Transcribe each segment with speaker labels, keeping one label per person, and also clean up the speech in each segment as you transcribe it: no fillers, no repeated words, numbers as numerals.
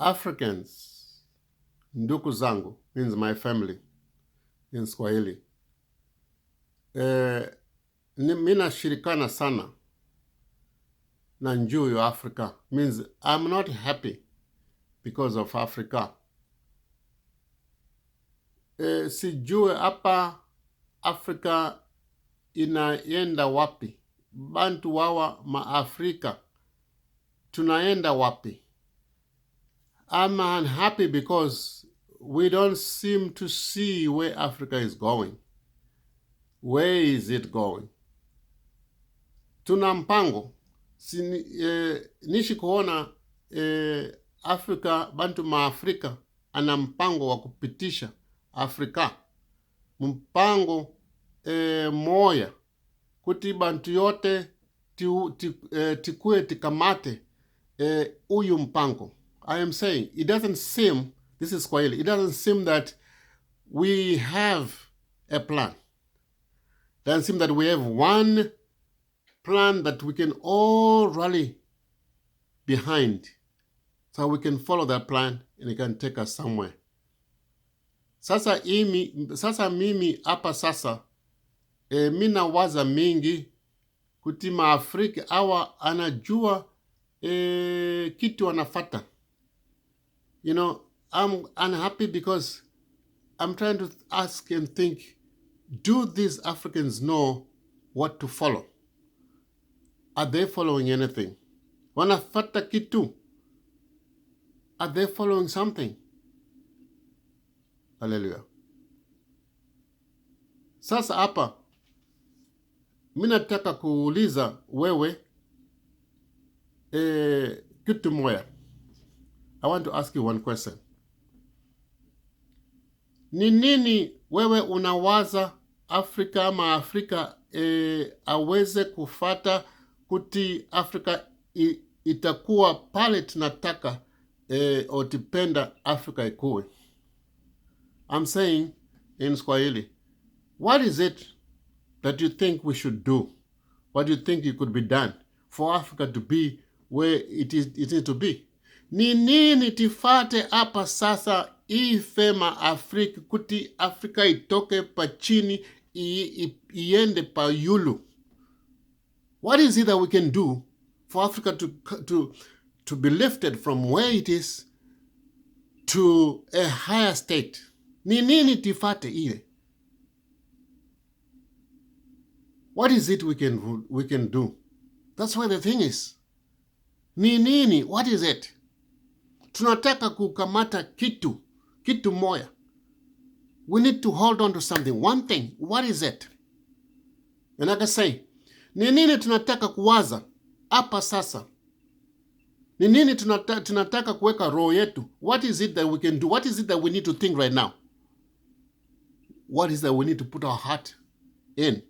Speaker 1: Africans, ndugu zangu, means my family in Swahili. Mina shirikana sana na njuu ya Africa. Means I'm not happy because of Africa. Sijue hapa Africa inaenda wapi? Bantu wawa maafrika tunaenda wapi? I'm unhappy because we don't seem to see where Africa is going. Where is it going? Tuna mpango. Nishi kuona Afrika, bantu maafrika ana mpango wa kupitisha Afrika. Mpango moya kuti bantu yote tikue tikamate uyu mpango. I am saying, it doesn't seem, this is Swahili, it doesn't seem that we have a plan. It doesn't seem that we have one plan that we can all rally behind. So we can follow that plan and it can take us somewhere. Sasa mimi hapa sasa, mina waza mingi kuti maafrika awa anajua kitu wanafata. You know, I'm unhappy because I'm trying to ask and think, do these Africans know what to follow? Are they following anything? Wanafata kitu? Are they following something? Hallelujah. Sasa hapa, mina nataka kuuliza wewe kitu moya. I want to ask you one question. Ni nini wewe unawaza Afrika ama Afrika aweze kufata kuti Afrika itakuwa pale tunataka otipenda Afrika ikuwe? I'm saying in Swahili, what is it that you think we should do? What do you think it could be done for Africa to be where it is to be? Ni nini tifate hapa sasa ifema Afrika kuti Afrika itoke pa chini iende pa yulu? What is it that we can do for Africa to be lifted from where it is to a higher state? Ni nini tifate ile? What is it we can do? That's where the thing is. Ni nini? What is it? Tunataka kukamata kitu moya. We need to hold on to something, one thing. What is it? And like I say, ni nini tunataka kuwaza hapa sasa? Ni nini tunataka kuweka roho yetu? What is it that we can do? What is it that we need to think right now? What is that we need to put our heart in?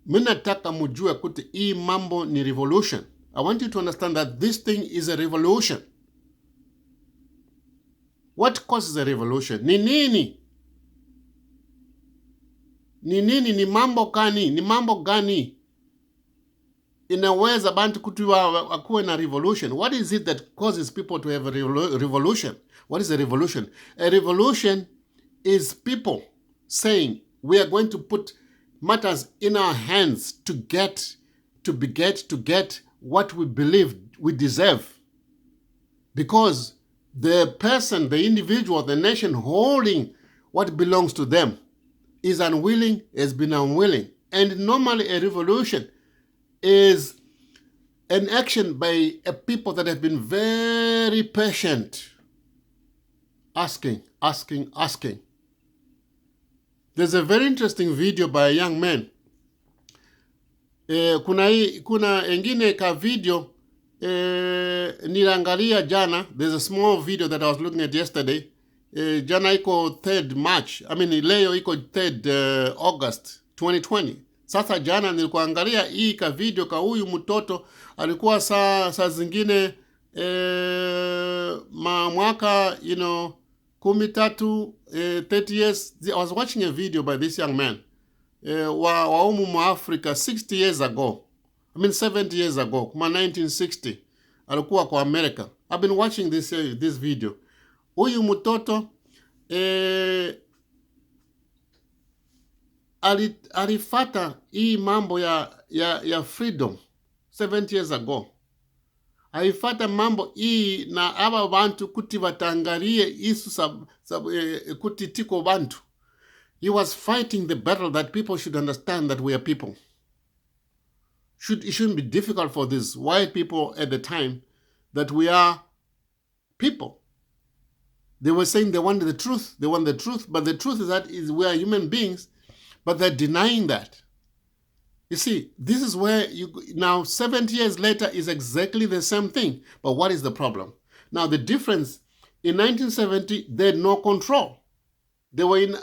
Speaker 1: Minataka mujue kuti hii mambo ni revolution. I want you to understand that this thing is a revolution. What causes a revolution? Ni nini? Ni nini? Ni mambo gani? Ni mambo gani inaweza bantu kutiwa akuwe na revolution? What is it that causes people to have a revolution? What is a revolution? A revolution is people saying we are going to put matters in our hands to get what we believe we deserve. Because the person, the individual, the nation holding what belongs to them is unwilling, has been unwilling. And normally a revolution is an action by a people that have been very patient, asking. There's a very interesting video by a young man. Kuna engine ka video nilangalia jana. There's a small video that I was looking at yesterday. Jana iko 3rd March. I mean leo iko 3rd August 2020. Sasa jana nilikuangalia hii ka video ka huyu mtoto alikuwa saa zingine mwaka 30 years. I was watching a video by this young man wa umu Africa 60 years ago. I mean 70 years ago, kuma 1960 alikuwa kwa America. I've been watching this video. Huyu mtoto alifata hii mambo ya freedom 70 years ago. Alifata mambo hii na aba bantu kuti batangarie isu kuti tiko bantu. He was fighting the battle that people should understand that we are people. It shouldn't be difficult for these white people at the time that we are people. They were saying they wanted the truth. They want the truth, but the truth is that we are human beings, but they're denying that. You see, this is where now 70 years later is exactly the same thing. But what is the problem? Now the difference, in 1970, they had no control. They were in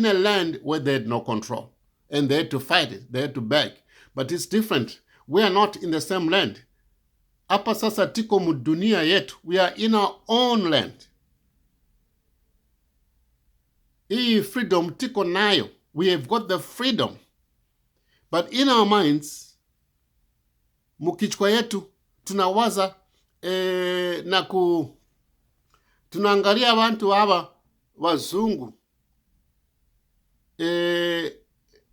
Speaker 1: a land where they had no control. And they had to fight it. They had to beg. But it's different. We are not in the same land. Hapa sasa tiko mudunia yetu. We are in our own land. Hii freedom tiko nayo. We have got the freedom. But in our minds, mukichwa yetu, tunawaza tunaangalia bantu haba wazungu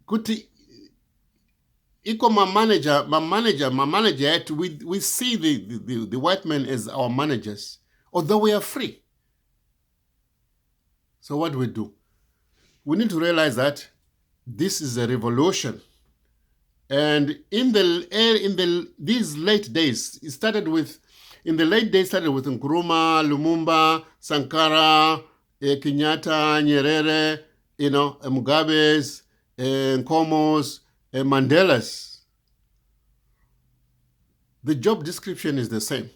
Speaker 1: kuti iko my manager yetu. We see the white men as our managers, although we are free. So what do we do? We need to realize that this is a revolution. And in these late days, in the late days started with Nkrumah, Lumumba, Sankara, Kenyatta, Nyerere, Mugabe's, Nkomo's, Mandela's. The job description is the same.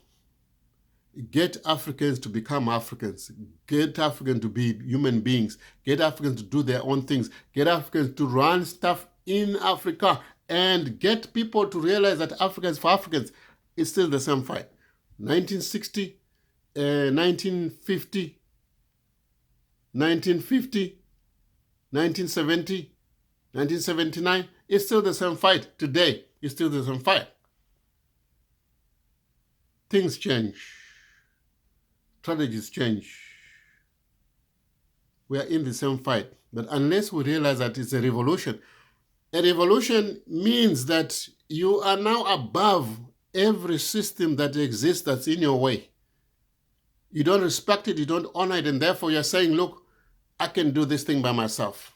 Speaker 1: Get Africans to become Africans. Get Africans to be human beings. Get Africans to do their own things. Get Africans to run stuff in Africa. And get people to realize that Africans for Africans is still the same fight. 1960, 1950, 1950, 1970, 1979, it's still the same fight. Today, it's still the same fight. Things change. Strategies change. We are in the same fight. But unless we realize that it's a revolution means that you are now above every system that exists that's in your way. You don't respect it, you don't honor it, and therefore you're saying, look, I can do this thing by myself.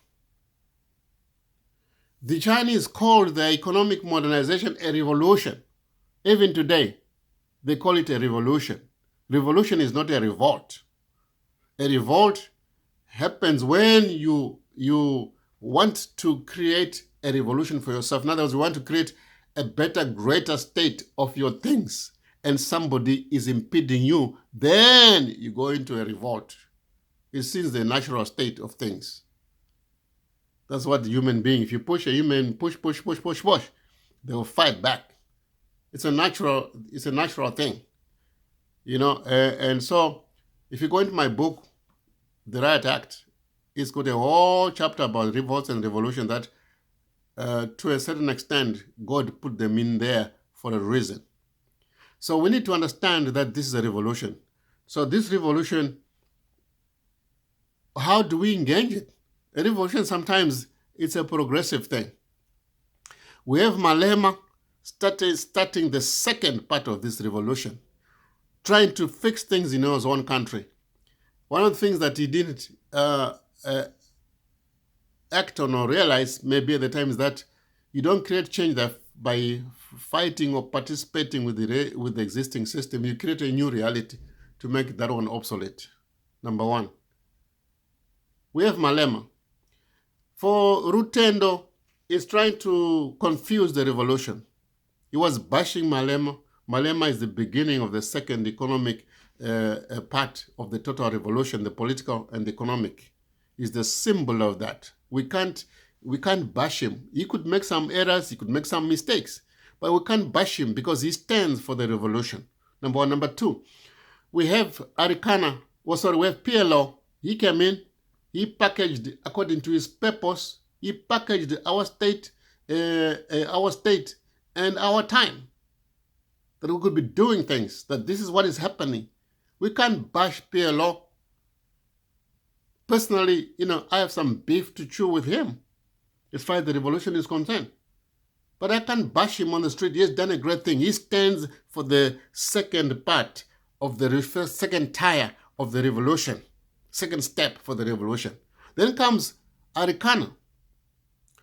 Speaker 1: The Chinese called the economic modernization a revolution. Even today, they call it a revolution. Revolution is not a revolt. A revolt happens when you want to create a revolution for yourself. In other words, you want to create a better, greater state of your things, and somebody is impeding you, then you go into a revolt. It seems the natural state of things. That's what the human being, if you push a human, push, they will fight back. It's a natural thing. And so if you go into my book, The Riot Act, it's got a whole chapter about revolts and revolution that to a certain extent, God put them in there for a reason. So we need to understand that this is a revolution. So this revolution, how do we engage it? A revolution, sometimes it's a progressive thing. We have Malema starting the second part of this revolution, trying to fix things in his own country. One of the things that he didn't act on or realize maybe at the time is that you don't create change that by fighting or participating with the existing system. You create a new reality to make that one obsolete. Number one. We have Malema. For Rutendo, is trying to confuse the revolution. He was bashing Malema. Malema is the beginning of the second economic part of the total revolution, the political and the economic. Is the symbol of that. We can't bash him. He could make some errors, he could make some mistakes, but we can't bash him because he stands for the revolution. Number one. Number two, we have Arikana. We have PLO. He came in, he packaged according to his purpose. He packaged our state and our time, that we could be doing things, that this is what is happening. We can't bash PLO. Personally, I have some beef to chew with him as far as the revolution is concerned. But I can't bash him on the street. He has done a great thing. He stands for the second part of the second tire of the revolution, second step for the revolution. Then comes Arikana.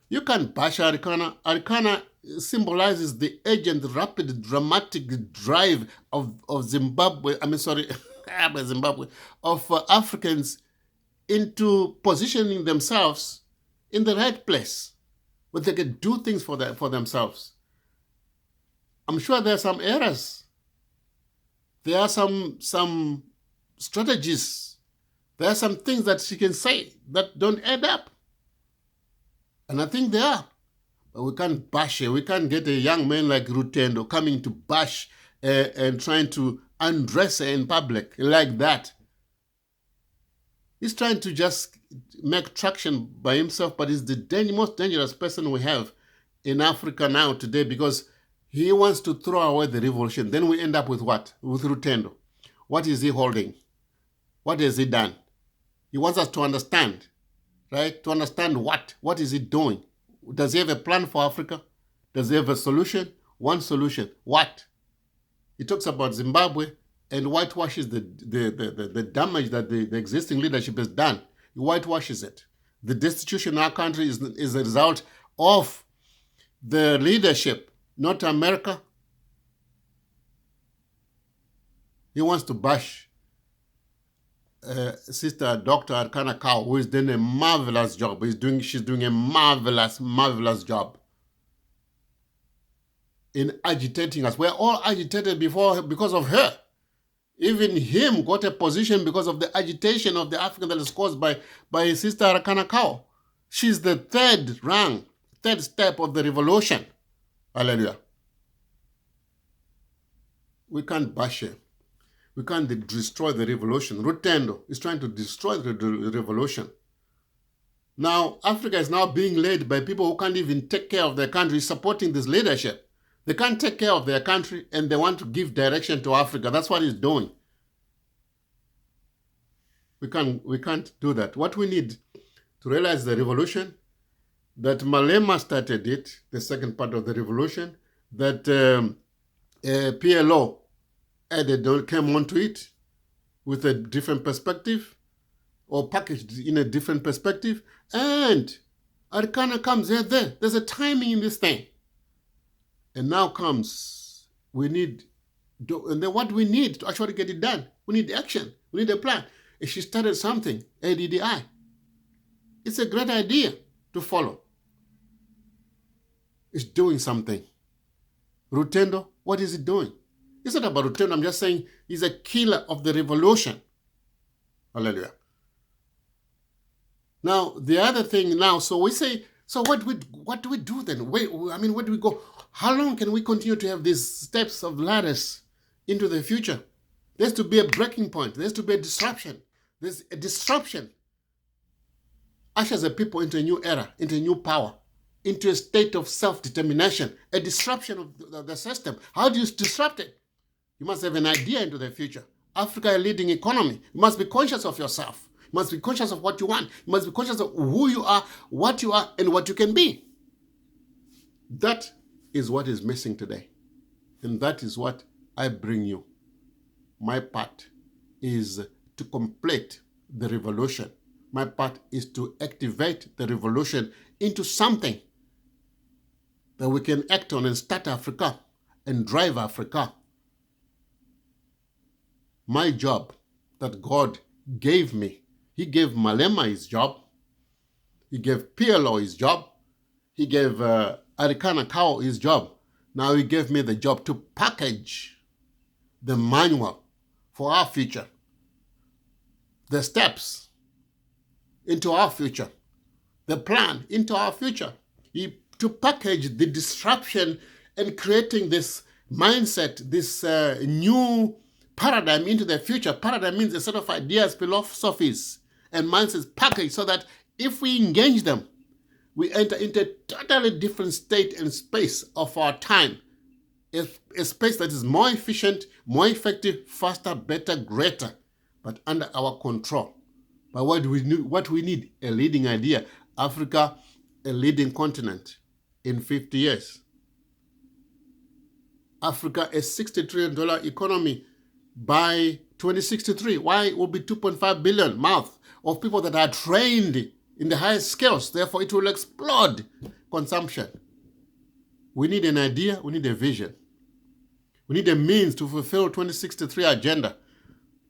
Speaker 1: You can't bash Arikana. Arikana symbolizes the urgent, rapid, dramatic drive of Zimbabwe, Zimbabwe, of Africans into positioning themselves in the right place, where they can do things for themselves. I'm sure there are some errors. There are some strategies. There are some things that she can say that don't add up. And I think there are. But we can't bash her. We can't get a young man like Rutendo coming to bash and trying to undress her in public like that. He's trying to just make traction by himself, but he's the most dangerous person we have in Africa now today, because he wants to throw away the revolution. Then we end up with what? With Rutendo. What is he holding? What has he done? He wants us to understand, right? To understand what? What is he doing? Does he have a plan for Africa? Does he have a solution? One solution. What? He talks about Zimbabwe and whitewashes the damage that the existing leadership has done. He whitewashes it. The destitution in our country is a result of the leadership, not America. He wants to bash Sister Dr. Arikana Kaur, who is doing a marvelous job. She's doing a marvelous job in agitating us. We're all agitated because of her. Even him got a position because of the agitation of the African that is caused by Sister Arikana Kaur. She's the third step of the revolution. Hallelujah. We can't bash her. We can't destroy the revolution. Rutendo is trying to destroy the revolution. Now, Africa is now being led by people who can't even take care of their country, supporting this leadership. They can't take care of their country and they want to give direction to Africa. That's what he's doing. We can't do that. What we need to realize the revolution, that Malema started it, the second part of the revolution, that PLO came onto it with a different perspective, or packaged in a different perspective, and Arikana comes there. There's a timing in this thing. And now comes, and then what we need to actually get it done, we need action, we need a plan. If she started something, ADDI, it's a great idea to follow. It's doing something. Rutendo, what is it doing? It's not about Rutendo. I'm just saying he's a killer of the revolution. Hallelujah. Now, the other thing now, so we say, so what do we do then? Where do we go? How long can we continue to have these steps of ladders into the future? There's to be a breaking point. There's to be a disruption. There's a disruption. Ushers the people into a new era, into a new power, into a state of self-determination, a disruption of the system. How do you disrupt it? You must have an idea into the future. Africa, a leading economy. You must be conscious of yourself. You must be conscious of what you want. You must be conscious of who you are, and what you can be. That is what is missing today. And that is what I bring you. My part is to complete the revolution. My part is to activate the revolution into something that we can act on and start Africa and drive Africa. My job that God gave me, He gave Malema his job, He gave PLO his job, He gave Arikana Kaur his job. Now He gave me the job to package the manual for our future, the steps into our future, the plan into our future, to package the disruption and creating this mindset, this new paradigm into the future. Paradigm means a set of ideas, philosophies, and mindsets packaged so that if we engage them, we enter into a totally different state and space of our time. A space that is more efficient, more effective, faster, better, greater, but under our control. But what we need, a leading idea. Africa, a leading continent in 50 years. Africa, a $60 trillion economy by 2063. Why? It will be 2.5 billion mouths of people that are trained in the highest skills. Therefore, it will explode consumption. We need an idea. We need a vision. We need a means to fulfill 2063 agenda,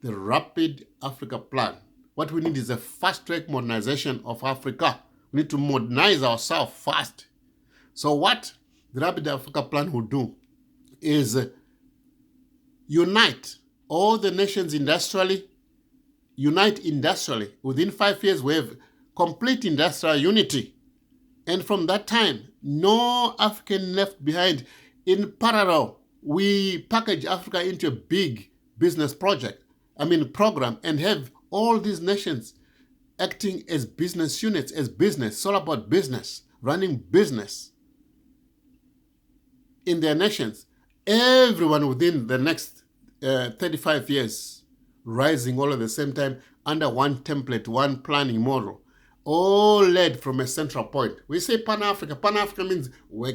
Speaker 1: the Rapid Africa Plan. What we need is a fast-track modernization of Africa. We need to modernize ourselves fast. So what the Rapid Africa Plan will do is unite all the nations industrially, Within 5 years, we have complete industrial unity. And from that time, no African left behind. In parallel, we package Africa into a big business program, and have all these nations acting as business units, it's all about business, running business in their nations. Everyone within the next 35 years rising all at the same time under one template, one planning model, all led from a central point. We say Pan-Africa. Pan-Africa means